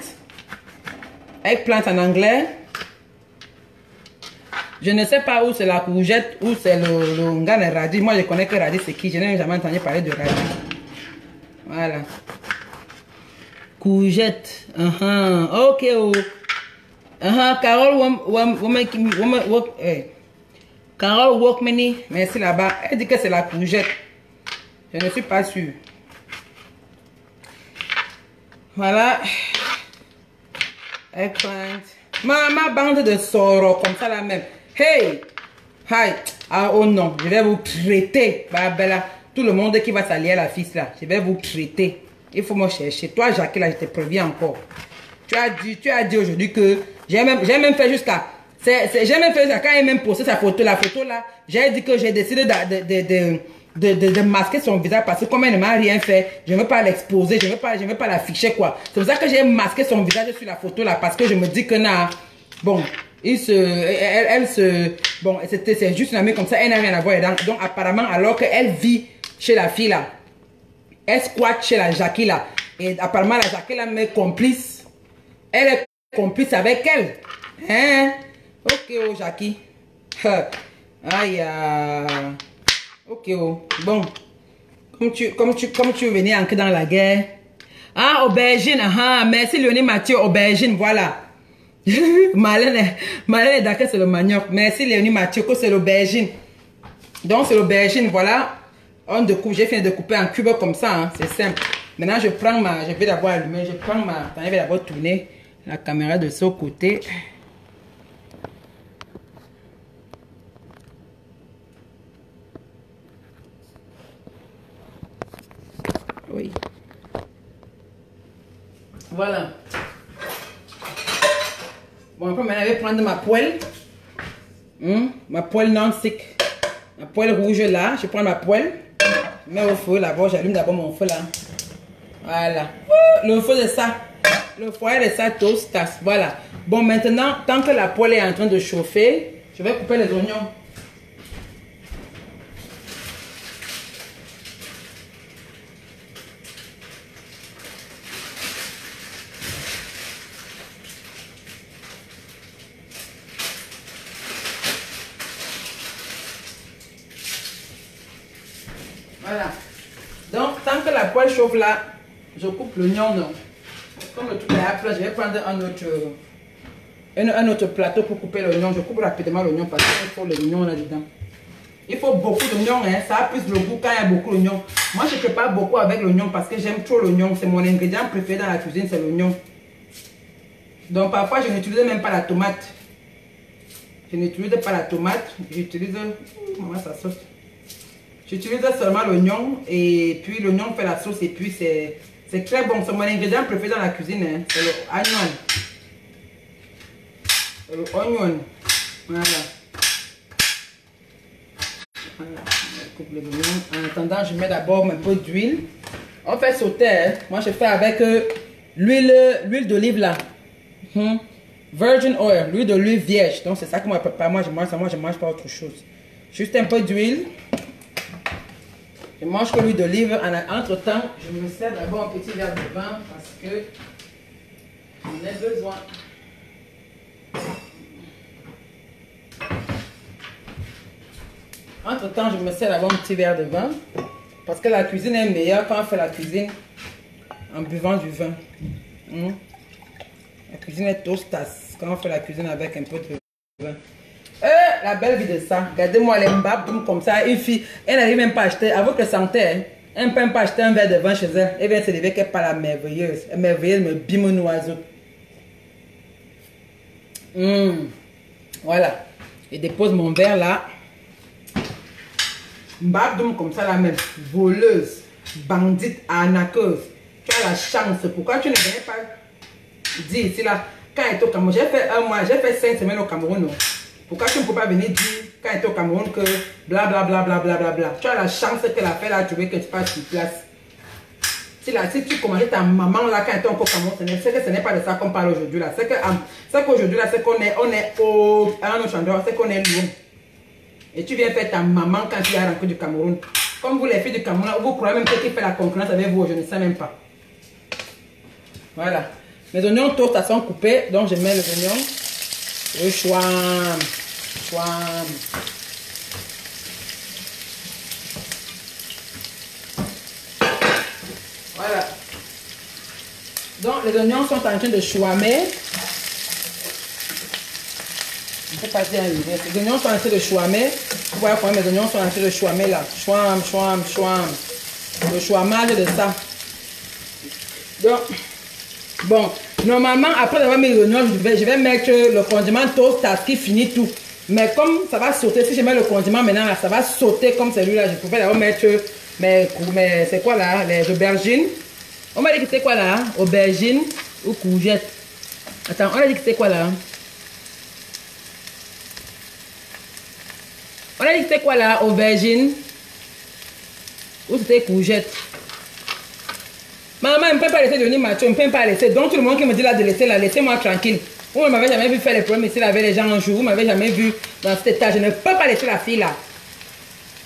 Eggplant en anglais. Je ne sais pas où c'est la courgette, où c'est le gars de radis. Moi, je connais que radis, c'est qui? Je n'ai jamais entendu parler de radis. Voilà. Courgette. Ok. Oh. Carole Carole Walkmany. Merci là-bas. Elle dit que c'est la courgette. Je ne suis pas sûre. Voilà. Eggplant. Ma bande de sorts comme ça là même. Hey! Hi! Ah oh non, je vais vous traiter. Bella. Tout le monde qui va s'allier à la fille là, je vais vous traiter. Il faut me chercher. Toi, Jacques, là, je te préviens encore. Tu as dit aujourd'hui que j'ai même fait jusqu'à... J'ai même fait jusqu'à quand il même posté sa photo, la photo là, j'ai dit que j'ai décidé de masquer son visage parce que comme elle ne m'a rien fait, je ne veux pas l'exposer, je ne veux pas l'afficher quoi. C'est pour ça que j'ai masqué son visage sur la photo là parce que je me dis que là, bon, bon, c'est juste une amie comme ça, elle n'a rien à voir dedans. Donc apparemment, alors qu'elle vit chez la fille là, elle squatte chez la Jackie là, et apparemment la Jackie là m'est complice. Elle est complice avec elle. Hein? Ok, oh, Jackie. Aïe. Ok, oh. Bon. Comme tu venais entrer dans la guerre. Ah, aubergine. Merci, Léonie Mathieu. Aubergine, voilà. Malène est d'accord, c'est le manioc. Merci, Léonie Mathieu, que c'est l'aubergine. Donc, c'est l'aubergine, voilà. On découpe. J'ai fini de couper en cubes comme ça. Hein. C'est simple. Maintenant, je vais d'abord allumer. Je vais d'abord tourner la caméra de ce côté. Oui. Voilà. Bon, après, maintenant, je vais prendre ma poêle. Ma poêle non-stick. Ma poêle rouge là. Je prends ma poêle. Je mets au feu là-bas. J'allume d'abord mon feu là. Voilà. Le feu de ça. Le foyer de ça toast. Voilà. Bon, maintenant, tant que la poêle est en train de chauffer, je vais couper les oignons. Voilà. Donc, tant que la poêle chauffe là, je coupe l'oignon. Non. Comme le truc est à plat, je vais prendre un autre plateau pour couper l'oignon. Je coupe rapidement l'oignon parce qu'il faut l'oignon là-dedans. Il faut beaucoup d'oignon, hein. Ça a plus le goût quand il y a beaucoup d'oignon. Moi, je ne prépare beaucoup avec l'oignon parce que j'aime trop l'oignon. C'est mon ingrédient préféré dans la cuisine, c'est l'oignon. Donc, parfois, je n'utilise même pas la tomate. Je n'utilise pas la tomate. J'utilise... Comment ça saute? J'utilise seulement l'oignon et puis l'oignon fait la sauce et puis c'est très bon. C'est mon ingrédient préféré dans la cuisine, hein. C'est l'oignon. L'oignon. Voilà. Voilà, je coupe les oignons. En attendant, je mets d'abord un peu d'huile. On fait sauter. Hein. Moi, je fais avec l'huile d'olive là. Virgin oil, l'huile d'olive vierge. Donc, c'est ça que moi, je prépare. Moi, je mange ça. Moi, je ne mange pas autre chose. Juste un peu d'huile. Je mange que l'huile d'olive. Entre temps, je me sers d'abord un petit verre de vin parce que j'en ai besoin. Entre temps, je me sers d'abord un petit verre de vin parce que la cuisine est meilleure quand on fait la cuisine en buvant du vin. La cuisine est tostas quand on fait la cuisine avec un peu de vin. La belle vie de ça. Regardez-moi les mbabs comme ça. Une fille, elle n'arrive même pas à acheter, avec le santé, hein, elle ne peut même pas acheter un verre de vin chez elle. Elle vient se lever qu'elle parle la merveilleuse. La merveilleuse me bime un oiseau. Voilà. Je dépose mon verre là. Mbabdoum comme ça la même. Voleuse, bandite, arnaqueuse. Tu as la chance. Pourquoi tu ne viens pas dire ici là, quand elle est au Cameroun, j'ai fait un mois, j'ai fait 5 semaines au Cameroun. Non? Pourquoi tu ne peux pas venir dire quand elle est au Cameroun que blablabla bla, bla, bla, bla. Tu as la chance qu'elle a fait là, tu veux que tu passes sur place. Si tu commences ta maman là quand elle est au Cameroun, c'est que ce n'est pas de ça qu'on parle aujourd'hui là. C'est qu'aujourd'hui là, c'est qu'on est au endroit, c'est qu'on est loin. Et tu viens faire ta maman quand tu es rentré du Cameroun. Comme vous les filles du Cameroun, vous croyez même qu'il fait la concurrence avec vous, je ne sais même pas. Voilà. Mes oignons toast sont coupés, donc je mets les oignons. Et chouam. Voilà. Donc les oignons sont en train de chouamer. Je ne sais pas dire les oignons sont en train de chouamer. Vous voyez comment mes oignons sont en train de chouamer là. Chouam. Le chouamage de ça. Donc, bon, normalement, après avoir mis les oignons, je vais mettre le condiment tostas qui finit tout. Mais comme ça va sauter, si je mets le condiment maintenant, là, ça va sauter comme celui-là. Je pouvais d'abord mettre mais c'est quoi là? Les aubergines. On m'a dit que c'est quoi là? Aubergines ou courgettes. Attends, on a dit que c'est quoi là? On a dit que c'est quoi là? Aubergine ou c'était courgettes? Maman, elle ne peut pas laisser devenir mature, elle ne peut pas laisser. Donc tout le monde qui me dit là de laisser, laissez-moi tranquille. Vous ne m'avez jamais vu faire les problèmes ici avec les gens un jour. Vous ne m'avez jamais vu dans cet état. Je ne peux pas laisser la fille là.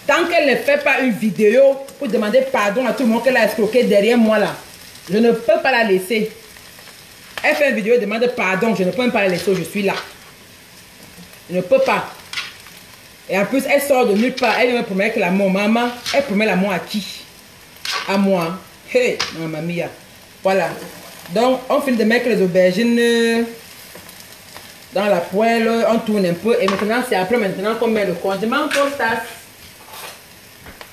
Tant qu'elle ne fait pas une vidéo pour demander pardon à tout le monde qu'elle a escroqué derrière moi là, je ne peux pas la laisser. Elle fait une vidéo et demande pardon. Je ne peux même pas la laisser où je suis là. Je ne peux pas. Et en plus, elle sort de nulle part. Elle me promet que l'amour, maman, elle promet l'amour à qui? À moi. Hey, mamma mia. Voilà. Donc, on finit de mettre les aubergines dans la poêle. On tourne un peu. Et maintenant, c'est après maintenant qu'on met le condiment tostas.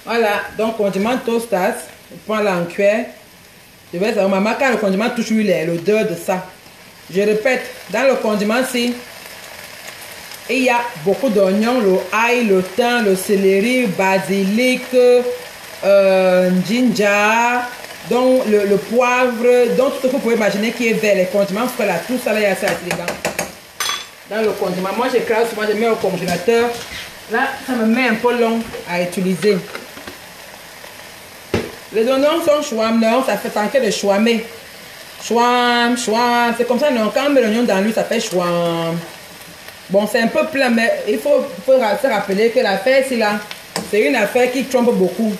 Voilà. Donc, condiment tostas. Je prends là en cuillère. Je vais savoir, maman, quand le condiment touche l'odeur de ça. Je répète, dans le condiment-ci, il y a beaucoup d'oignons, le ail, le thym, le céleri, basilic, ginger, donc le poivre, donc tout ce que vous pouvez imaginer qui est vert, les condiments frais là, tout ça là, il y a ça dedans. Dans le condiment, moi j'écrase souvent, je mets au congélateur. Là, ça me met un peu long à utiliser. Les oignons sont chouam, non, ça fait tanker de chouamer. Chouam, c'est comme ça, non, quand on met l'oignon dans l'huile, ça fait chouam. Bon, c'est un peu plein, mais il faut se rappeler que l'affaire ici là, c'est une affaire qui trompe beaucoup.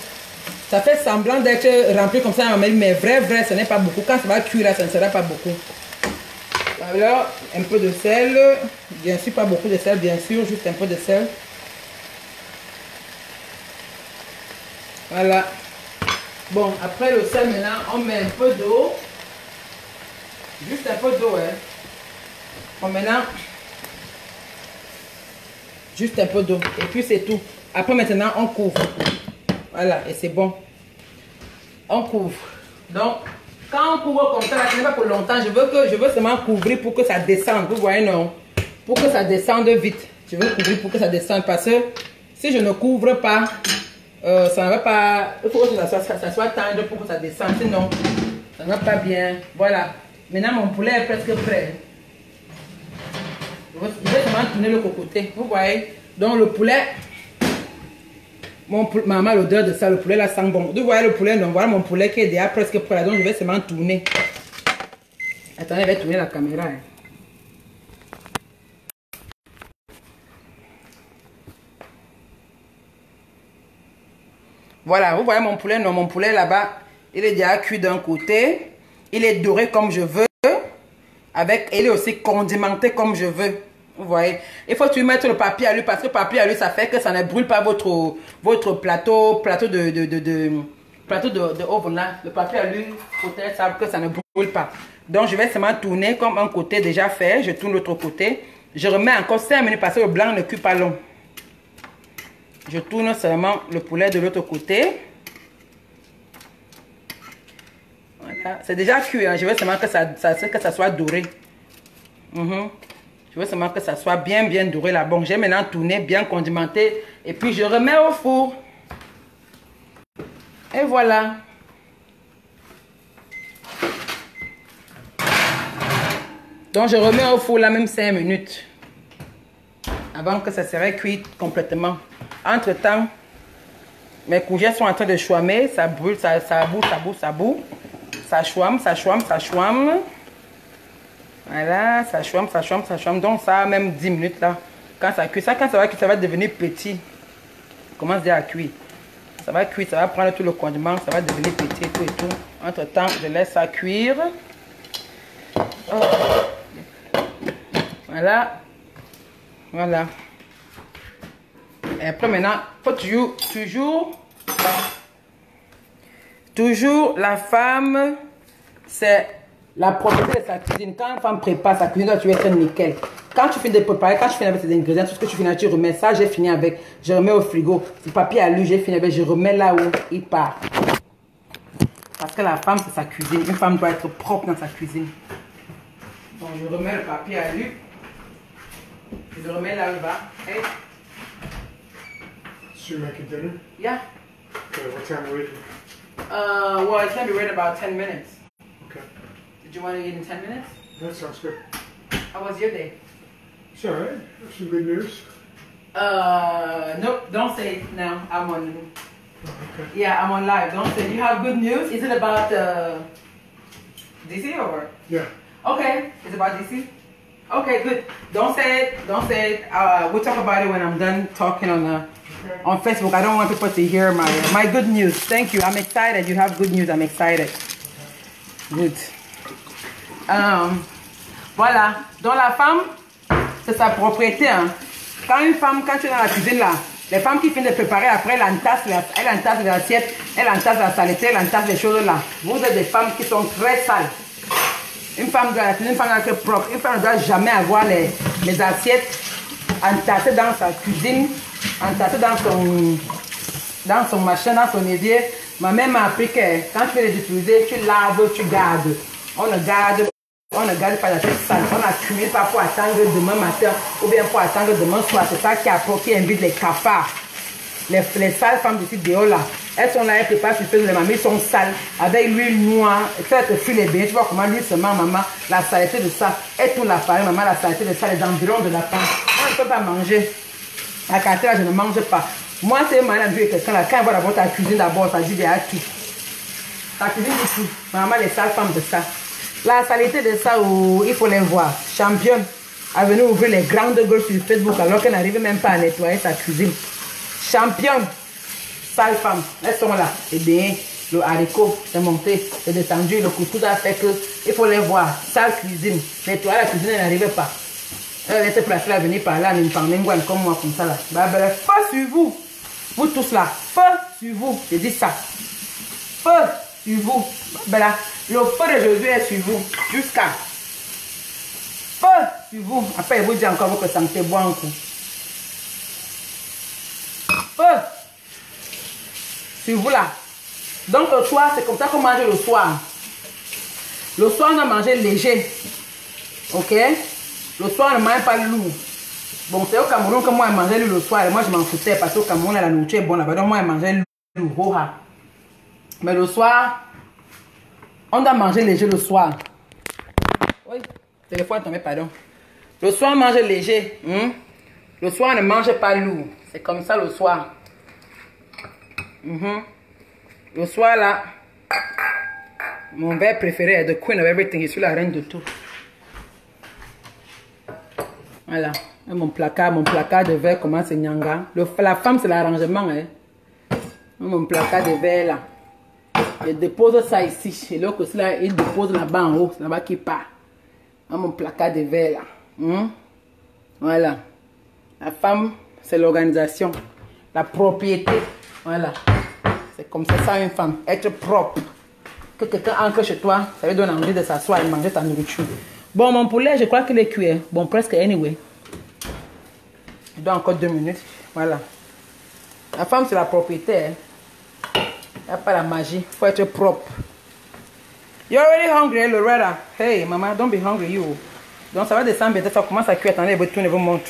Ça fait semblant d'être rempli comme ça, mais vrai, ce n'est pas beaucoup. Quand ça va cuire là, ça ne sera pas beaucoup. Alors, un peu de sel, bien sûr, pas beaucoup de sel, bien sûr, juste un peu de sel. Voilà. Bon, après le sel, maintenant, on met un peu d'eau. Juste un peu d'eau, hein. Bon, maintenant, juste un peu d'eau. Et puis, c'est tout. Après, maintenant, on couvre. Voilà, et c'est bon. On couvre. Donc, quand on couvre comme ça, ce n'est pas pour longtemps. Je veux seulement couvrir pour que ça descende. Vous voyez, non? Pour que ça descende vite. Je veux couvrir pour que ça descende. Parce que si je ne couvre pas, ça ne va pas... Il faut que ça soit tendre pour que ça descende. Sinon, ça ne va pas bien. Voilà. Maintenant, mon poulet est presque prêt. Je vais seulement tourner le cocoté. Vous voyez? Donc, le poulet... Maman, l'odeur de ça, le poulet là sent bon. Vous voyez le poulet? Donc, voilà mon poulet qui est déjà presque prêt. Donc, je vais seulement tourner. Attendez, je vais tourner la caméra. Hein. Voilà, vous voyez mon poulet? Non, mon poulet là-bas, il est déjà cuit d'un côté. Il est doré comme je veux. Il est aussi condimenté comme je veux. Vous voyez, il faut toujours mettre le papier à lui parce que le papier à lui, ça fait que ça ne brûle pas votre plateau de oven là. Le papier à lui, protège ça que ça ne brûle pas. Donc, je vais seulement tourner comme un côté déjà fait. Je tourne l'autre côté. Je remets encore 5 minutes parce que le blanc ne cuit pas long. Je tourne seulement le poulet de l'autre côté. Voilà. C'est déjà cuit. Hein. Je veux seulement que ça soit doré. Je veux seulement que ça soit bien doré là. Bon, j'ai maintenant tourné, bien condimenté. Et puis, je remets au four. Et voilà. Donc, je remets au four là même 5 minutes. Avant que ça serait cuit complètement. Entre-temps, mes courgettes sont en train de chouamer. Ça brûle, ça boue. Ça chouame. Voilà, ça chouame. Donc, ça a même 10 minutes là. Quand ça cuit, ça va devenir petit. Commence déjà à cuire. Ça va cuire, ça va prendre tout le condiment, ça va devenir petit et tout. Entre temps, je laisse ça cuire. Oh. Voilà. Et après maintenant, faut toujours la femme, c'est la propriété de sa cuisine. Quand une femme prépare sa cuisine, tu vas être nickel. Quand tu finis de préparer, quand tu finis avec tes ingrédients, tout ce que tu finis, tu remets ça, j'ai fini avec, je remets au frigo. Le papier à lui, j'ai fini avec, je remets là où il part. Parce que la femme, c'est sa cuisine. Une femme doit être propre dans sa cuisine. Donc, je remets le papier à lui. Je le remets là où il va. Hey. So you're making dinner? Yeah. Okay, what time are we eating? Well, it's going to be ready in about 10 minutes. Okay. Did you want to eat in 10 minutes? That sounds good. How was your day? It's alright. There's some good news. Nope, don't say it now. I'm on. Oh, okay. Yeah, I'm on live. Don't say. You have good news? Is it about DC or? Yeah. Okay, it's about DC. Okay, good. Don't say it. Don't say it. We'll talk about it when I'm done talking on Facebook. I don't want people to hear my good news. Thank you. I'm excited. You have good news. I'm excited. Good. Voilà. Donc la femme, c'est sa propriété. Hein. Quand tu es dans la cuisine là, les femmes qui finissent de préparer après, elle entasse l'assiette, elle entasse la saleté, elle entasse les choses là. Vous êtes des femmes qui sont très sales. Une femme doit être propre. Une femme ne doit jamais avoir les assiettes entassées dans sa cuisine, entassées dans son machin, dans son évier. Ma mère m'a appris que quand tu veux les utiliser, tu laves, tu gardes. On ne garde pas la tête sale. On n'accumule pas pour attendre demain matin ou bien pour attendre demain soir. C'est ça qui invite les cafards. Les sales femmes d'ici dehors là, elles sont là, elles préparent sur les mamies sont sales, avec l'huile noire, et ça te fuit les bains, tu vois comment l'huile se ment, maman, la saleté de ça, et tout la farine, maman, la saleté de ça, les environs de la femme. On ne peut pas manger. La carte là, je ne mange pas. Moi, c'est ma vie avec quelqu'un là, quand elle va d'abord ta cuisine d'abord, ça dit déjà tout. Ta cuisine dit tout. Maman, les sales femmes de ça. La saleté de ça, il faut les voir. Championne a venu ouvrir les grandes gueules sur Facebook alors qu'elle n'arrive même pas à nettoyer sa cuisine. Championne, sale femme, elles sont là. Et bien, le haricot est monté, c'est descendu, le couscous a fait que il faut les voir. Sale cuisine, nettoyer la cuisine, elle n'arrivait pas. Elle était placée à venir par là, comme moi, comme ça là. Bah, bref, feu sur vous, vous tous là, feu sur vous, je dis ça. Feu sur vous. Ben là, le feu de Jésus est sur vous. Jusqu'à. Feu sur vous. Après, il vous dit encore que santé boit un coup. Feu sur vous là. Donc le soir, c'est comme ça qu'on mange le soir. Le soir, on a mangé léger. Ok? Le soir, on ne mange pas lourd. Bon, c'est au Cameroun que moi, je mangeais le soir. Et moi, je m'en foutais parce qu'au Cameroun, la nourriture est bonne là-bas. Donc, moi, je mangeais lourd. Mais le soir, on doit manger léger le soir. Oui, le téléphone est tombé, pardon. Le soir, on mange léger. Le soir, on ne mange pas lourd. C'est comme ça le soir. Le soir, là, mon verre préféré est The Queen of Everything. Je suis la reine de tout. Voilà. Et mon placard de verre commence à nyanga. La femme, c'est l'arrangement. Hein. Mon placard de verre, là. Je dépose ça ici. Et l'autre aussi, là, il dépose là-bas en haut. C'est là-bas qui part. Mon placard de verre, là. Voilà. La femme, c'est l'organisation. La propriété. Voilà. C'est comme ça, une femme. Être propre. Que quelqu'un entre chez toi, ça lui donne envie de s'asseoir et manger ta nourriture. Bon, mon poulet, je crois qu'il est cuit. Bon, presque anyway. Je dois encore 2 minutes. Voilà. La femme, c'est la propriété. Hein. Il n'y a pas la magie. Il faut être propre. You're already hungry, Loretta. Hey, maman, don't be hungry, you. Donc, ça va descendre bientôt. Ça commence à cuire. Attendez, votre tourne vous montre.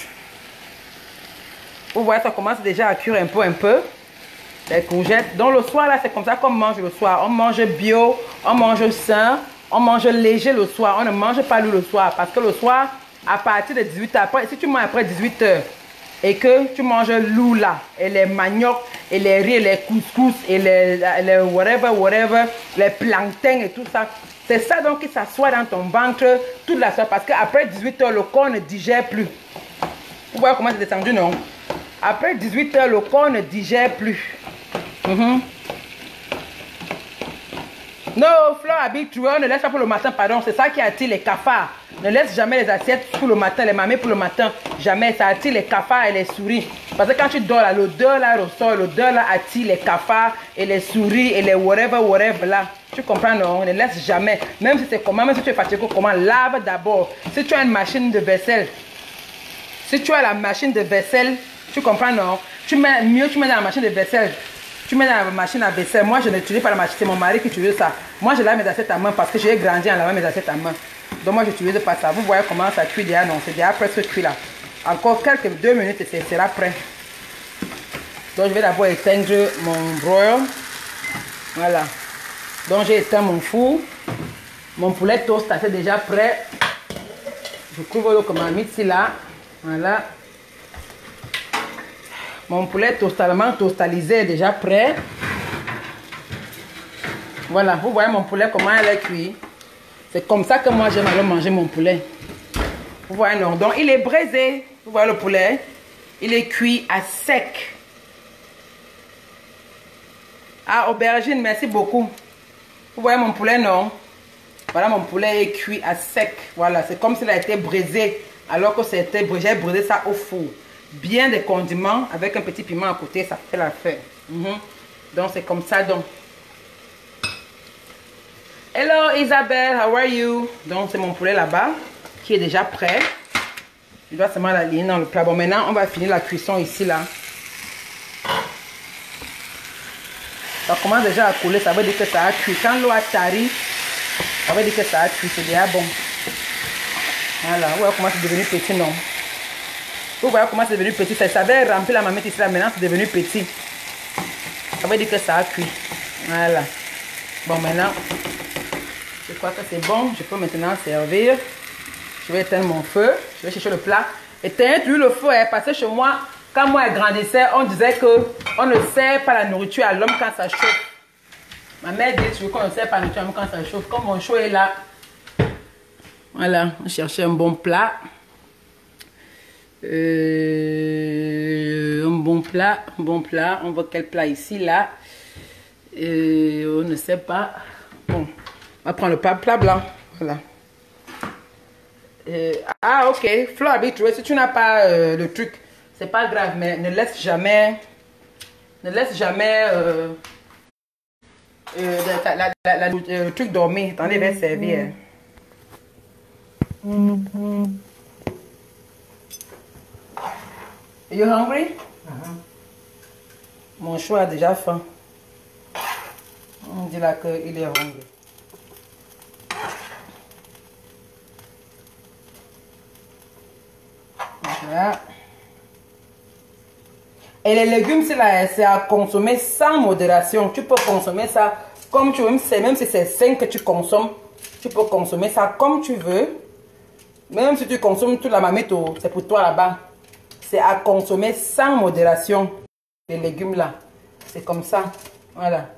Vous voyez, ça commence déjà à cuire un peu. Les courgettes. Donc, le soir, là, c'est comme ça qu'on mange le soir. On mange bio, on mange sain, on mange léger le soir. On ne mange pas lourd le soir. Parce que le soir, à partir de 18h, après, si tu manges après 18h et que tu manges lourd là, et les maniocs, et les riz, et les couscous, et les whatever, les plantains et tout ça, c'est ça donc qui s'assoit dans ton ventre toute la soirée. Parce qu'après 18h, le corps ne digère plus. Vous voyez comment c'est descendu, non? Après 18h, le corps ne digère plus. Non, Fleur habite, on ne laisse pas pour le matin, pardon. C'est ça qui attire les cafards. Ne laisse jamais les assiettes pour le matin, les mamelles pour le matin. Jamais, ça attire les cafards et les souris. Parce que quand tu dors là, l'odeur là ressort, l'odeur là attire les cafards et les souris et les whatever là. Tu comprends, non? Ne laisse jamais. Même si c'est comment, même si tu es fatigué, comment, lave d'abord. Si tu as une machine de vaisselle, si tu as la machine de vaisselle, tu comprends, non? Tu mets dans la machine de vaisselle. Tu mets dans la machine à vaisselle. Moi, je n'utilise pas la machine. C'est mon mari qui utilise ça. Moi, je lave mes assiettes à main parce que j'ai grandi en lavant mes assiettes à main. Donc, moi, je n'utilise pas ça. Vous voyez comment ça cuit déjà? Non, c'est déjà presque cuit là. Encore quelques 2 minutes et ce sera prêt. Donc, je vais d'abord éteindre mon broil. Voilà. Donc, j'ai éteint mon four. Mon poulet toast, c'est déjà prêt. Je couvre le marmite ici là. Voilà. Mon poulet totalement tostalisé est déjà prêt. Voilà, vous voyez mon poulet comment il est cuit. C'est comme ça que moi j'aime aller manger mon poulet. Vous voyez, non? Donc il est braisé. Vous voyez le poulet? Il est cuit à sec. Ah, aubergine, merci beaucoup. Vous voyez mon poulet, non? Voilà, mon poulet est cuit à sec. Voilà, c'est comme s'il a été braisé. Alors que c'était braisé, j'ai braisé ça au four. Bien des condiments avec un petit piment à côté, ça fait l'affaire. Donc c'est comme ça donc. Hello Isabelle, how are you? Donc c'est mon poulet là-bas qui est déjà prêt. Je dois seulement l'aligner dans le plat. Bon, maintenant on va finir la cuisson ici là. Ça commence déjà à couler, ça veut dire que ça a cuit. Quand l'eau a tari, ça veut dire que ça a cuit, c'est déjà bon. Voilà, vous voyez comment c'est devenu petit, non? Vous voyez comment c'est devenu petit. Ça avait rempli la marmite ici là, maintenant c'est devenu petit. Ça veut dire que ça a cuit. Voilà. Bon, maintenant, je crois que c'est bon. Je peux maintenant servir. Je vais éteindre mon feu. Je vais chercher le plat. Éteindre le feu, hein, parce que chez moi, quand moi je grandissais, on disait qu'on ne sert pas la nourriture à l'homme quand ça chauffe. Ma mère dit toujours qu'on ne sert pas la nourriture à l'homme quand ça chauffe. Comme mon chaud est là. Voilà, on cherchait un bon plat. Un bon plat. On voit quel plat ici, là. On ne sait pas. Bon, on va prendre le plat blanc. Voilà. Ah, ok. Fleur habituée, si tu n'as pas le truc, c'est pas grave, mais ne laisse jamais Le truc dormi. Attendez, je vais servir. You hungry? Mon choix a déjà faim. On dit là qu'il est hungry. Voilà. Et les légumes, c'est à consommer sans modération. Tu peux consommer ça comme tu veux. Même si c'est 5 que tu consommes, tu peux consommer ça comme tu veux. Même si tu consommes toute la mamite, c'est pour toi là-bas. C'est à consommer sans modération. Les légumes là. C'est comme ça. Voilà.